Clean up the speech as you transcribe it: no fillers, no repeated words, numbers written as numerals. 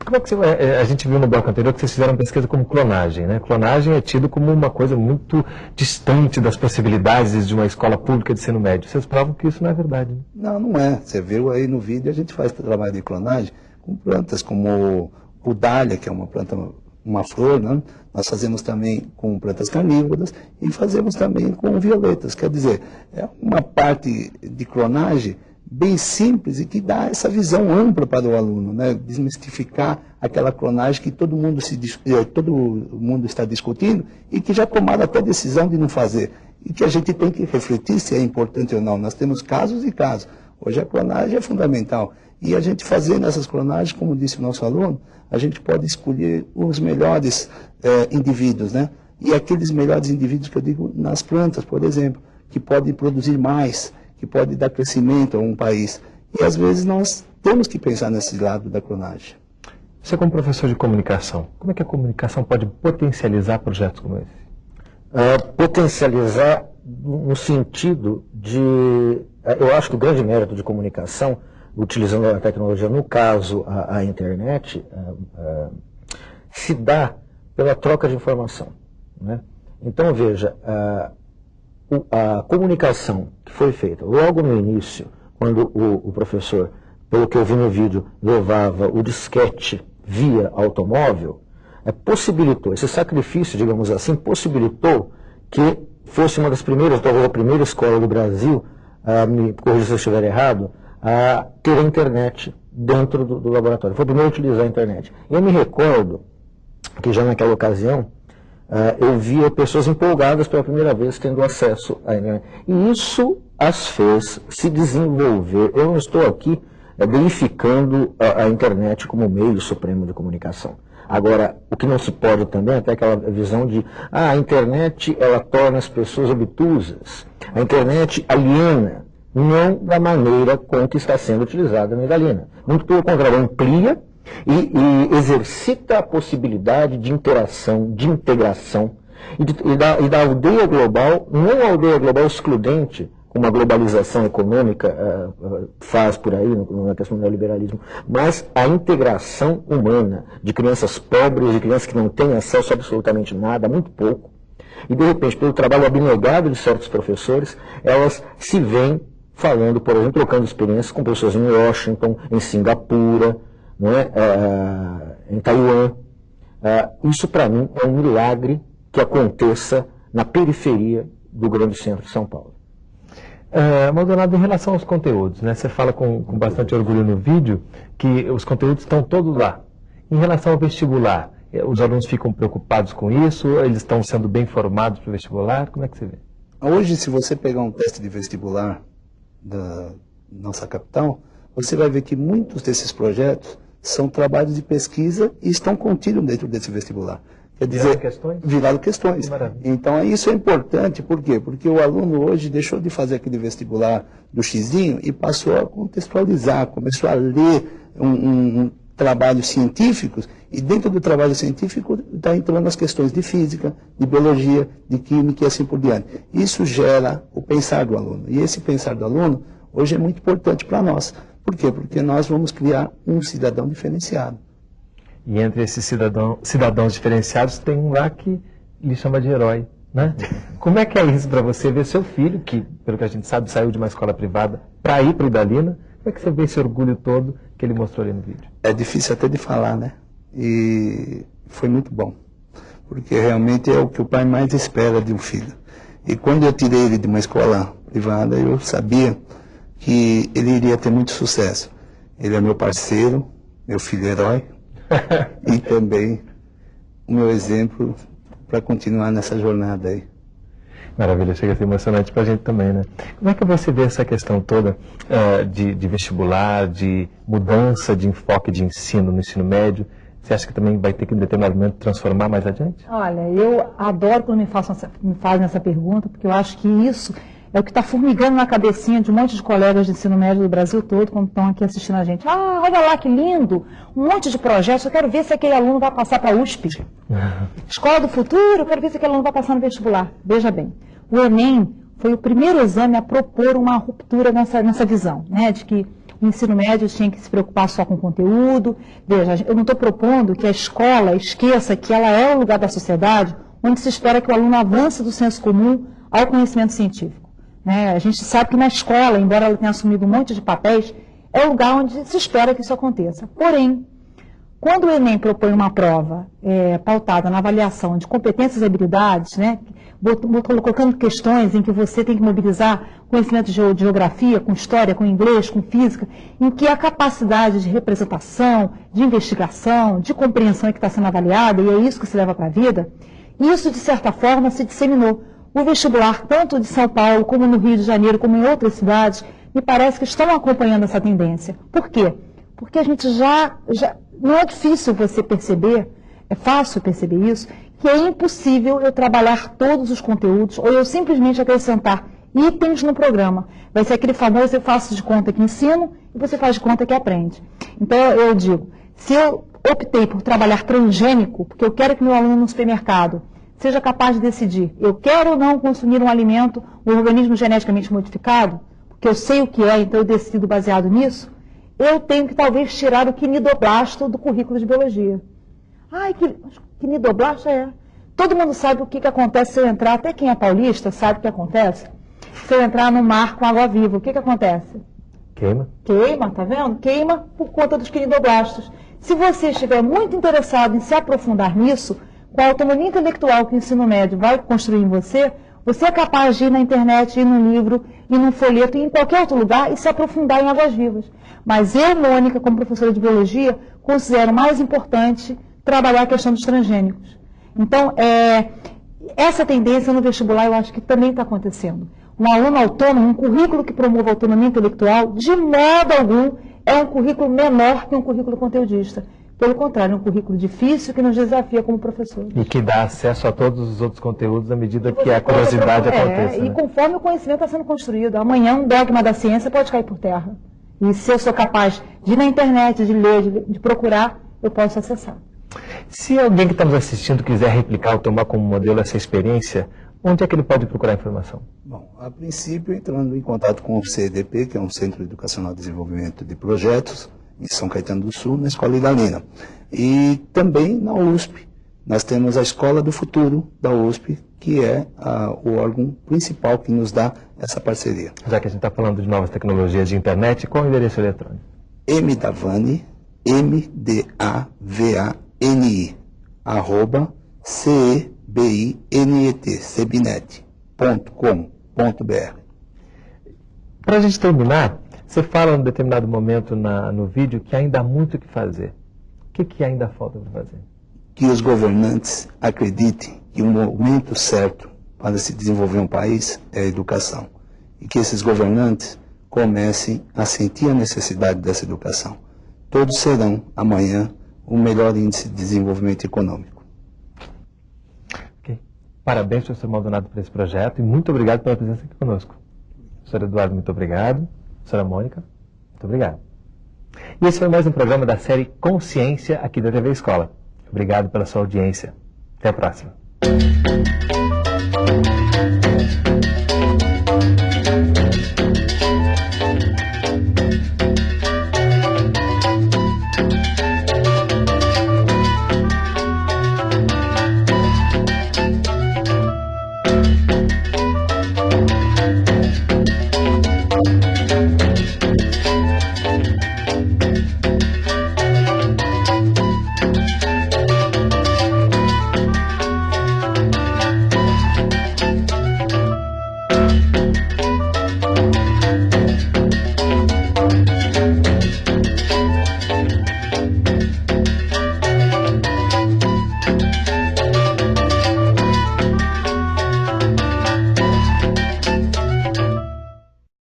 Como é que a gente viu no bloco anterior que vocês fizeram pesquisa como clonagem, né? Clonagem é tido como uma coisa muito distante das possibilidades de uma escola pública de ensino médio. Vocês provam que isso não é verdade, né? Não, não é. Você viu aí no vídeo, a gente faz trabalho de clonagem com plantas como o dália, que é uma planta, uma flor, né? Nós fazemos também com plantas carnívoras e fazemos também com violetas. Quer dizer, é uma parte de clonagem bem simples e que dá essa visão ampla para o aluno, né? Desmistificar aquela clonagem que todo mundo está discutindo e que já tomaram até decisão de não fazer. E que a gente tem que refletir se é importante ou não. Nós temos casos e casos. Hoje a clonagem é fundamental. E a gente fazendo essas clonagens, como disse o nosso aluno, a gente pode escolher os melhores indivíduos, né? E aqueles melhores indivíduos que eu digo nas plantas, por exemplo, que podem produzir mais, que pode dar crescimento a um país. E às vezes nós temos que pensar nesse lado da clonagem. Você como professor de comunicação, como é que a comunicação pode potencializar projetos como esse? Potencializar no sentido de... Eu acho que o grande mérito de comunicação, utilizando a tecnologia, no caso a internet, se dá pela troca de informação, né? Então, veja, a comunicação que foi feita logo no início, quando o professor, pelo que eu vi no vídeo, levava o disquete via automóvel, possibilitou, esse sacrifício, digamos assim, possibilitou que fosse uma das primeiras, talvez a primeira escola do Brasil, me corrija se eu estiver errado, a ter a internet dentro do laboratório. Foi o primeiro a utilizar a internet. Eu me recordo que já naquela ocasião, eu via pessoas empolgadas pela primeira vez tendo acesso à internet. E isso as fez se desenvolver. Eu não estou aqui deificando a internet como meio supremo de comunicação. Agora, o que não se pode também é ter aquela visão de a internet ela torna as pessoas obtusas. A internet aliena, não da maneira com que está sendo utilizada na aliena. Muito pelo contrário, amplia e exercita a possibilidade de interação, de integração e da aldeia global, não a aldeia global excludente, como a globalização econômica faz por aí, na questão do neoliberalismo, mas a integração humana de crianças pobres, de crianças que não têm acesso a absolutamente nada, muito pouco, e de repente, pelo trabalho abnegado de certos professores, elas se veem falando, por exemplo, trocando experiências com pessoas em Washington, em Singapura, não é? Em Taiwan. Isso, para mim, é um milagre que aconteça na periferia do grande centro de São Paulo. Maldonado, em relação aos conteúdos, né? Você fala com bastante orgulho no vídeo que os conteúdos estão todos lá. Em relação ao vestibular, os alunos ficam preocupados com isso? Eles estão sendo bem formados para o vestibular? Como é que você vê? Hoje, se você pegar um teste de vestibular da nossa capital, você vai ver que muitos desses projetos são trabalhos de pesquisa e estão contidos dentro desse vestibular. Quer dizer, viraram questões. Então, isso é importante, por quê? Porque o aluno hoje deixou de fazer aquele vestibular do xizinho e passou a contextualizar, começou a ler trabalhos científicos, e dentro do trabalho científico está entrando as questões de física, de biologia, de química e assim por diante. Isso gera o pensar do aluno. E esse pensar do aluno hoje é muito importante para nós. Por quê? Porque nós vamos criar um cidadão diferenciado. E entre esses cidadãos diferenciados tem um lá que lhe chama de herói, né? Como é que é isso para você ver seu filho, que, pelo que a gente sabe, saiu de uma escola privada para ir para o Idalina? Como é que você vê esse orgulho todo que ele mostrou ali no vídeo? É difícil até de falar, né? E foi muito bom, porque realmente é o que o pai mais espera de um filho. E quando eu tirei ele de uma escola privada, eu sabia que ele iria ter muito sucesso. Ele é meu parceiro, meu filho herói, e também o meu exemplo para continuar nessa jornada aí. Maravilha, chega a ser emocionante para a gente também, né? Como é que você vê essa questão toda de vestibular, de mudança de enfoque de ensino no ensino médio? Você acha que também vai ter que, em determinado momento, transformar mais adiante? Olha, eu adoro quando me fazem essa pergunta, porque eu acho que isso é o que está formigando na cabecinha de um monte de colegas de ensino médio do Brasil todo, quando estão aqui assistindo a gente. Ah, olha lá que lindo, um monte de projetos, eu quero ver se aquele aluno vai passar para a USP. Escola do futuro, eu quero ver se aquele aluno vai passar no vestibular. Veja bem, o Enem foi o primeiro exame a propor uma ruptura nessa visão, né, de que o ensino médio tinha que se preocupar só com o conteúdo. Veja, eu não estou propondo que a escola esqueça que ela é o lugar da sociedade onde se espera que o aluno avance do senso comum ao conhecimento científico. Né? A gente sabe que na escola, embora ela tenha assumido um monte de papéis, é o lugar onde se espera que isso aconteça. Porém, quando o Enem propõe uma prova pautada na avaliação de competências e habilidades, né, colocando questões em que você tem que mobilizar conhecimento de geografia, com história, com inglês, com física, em que a capacidade de representação, de investigação, de compreensão é que está sendo avaliada, e é isso que se leva para a vida, isso, de certa forma, se disseminou. O vestibular, tanto de São Paulo, como no Rio de Janeiro, como em outras cidades, me parece que estão acompanhando essa tendência. Por quê? Porque a gente já não é difícil você perceber, é fácil perceber isso, que é impossível eu trabalhar todos os conteúdos ou eu simplesmente acrescentar itens no programa. Vai ser aquele famoso eu faço de conta que ensino e você faz de conta que aprende. Então eu digo, se eu optei por trabalhar transgênico, porque eu quero que meu aluno no supermercado seja capaz de decidir, eu quero ou não consumir um alimento, um organismo geneticamente modificado, porque eu sei o que é, então eu decido baseado nisso, eu tenho que talvez tirar o quinidoblasto do currículo de biologia. Ai, quinidoblasto Todo mundo sabe o que acontece se eu entrar, até quem é paulista sabe o que acontece. Se eu entrar no mar com água viva, o que acontece? Queima. Queima, tá vendo? Queima por conta dos quinidoblastos. Se você estiver muito interessado em se aprofundar nisso, com a autonomia intelectual que o ensino médio vai construir em você, você é capaz de ir na internet, ir num livro, ir num folheto, ir em qualquer outro lugar e se aprofundar em águas vivas. Mas eu, Mônica, como professora de biologia, considero mais importante trabalhar a questão dos transgênicos. Então, essa tendência no vestibular eu acho que também está acontecendo. Um aluno autônomo, um currículo que promova a autonomia intelectual, de modo algum, é um currículo menor que um currículo conteudista. Pelo contrário, é um currículo difícil que nos desafia como professores. E que dá acesso a todos os outros conteúdos à medida que a curiosidade aconteça. E conforme o conhecimento está sendo construído. Amanhã um dogma da ciência pode cair por terra. E se eu sou capaz de ir na internet, de ler, de procurar, eu posso acessar. Se alguém que está nos assistindo quiser replicar ou tomar como modelo essa experiência, onde é que ele pode procurar informação? Bom, a princípio, entrando em contato com o CEDP, que é um Centro Educacional de Desenvolvimento de Projetos, em São Caetano do Sul, na Escola Idalina. E também na USP, nós temos a Escola do Futuro da USP, que é o órgão principal que nos dá essa parceria. Já que a gente está falando de novas tecnologias de internet, qual é o endereço eletrônico? mdavani, mdavani, @cebinet.com.br. Para a gente terminar, você fala em determinado momento no vídeo que ainda há muito o que fazer. O que ainda falta para fazer? Que os governantes acreditem que o momento certo para se desenvolver um país é a educação. E que esses governantes comecem a sentir a necessidade dessa educação. Todos serão, amanhã, o melhor índice de desenvolvimento econômico. Okay. Parabéns, professor Maldonado, por esse projeto e muito obrigado pela presença aqui conosco. Professor Eduardo, muito obrigado. Professora Mônica, muito obrigado. E esse foi mais um programa da série Consciência aqui da TV Escola. Obrigado pela sua audiência. Até a próxima.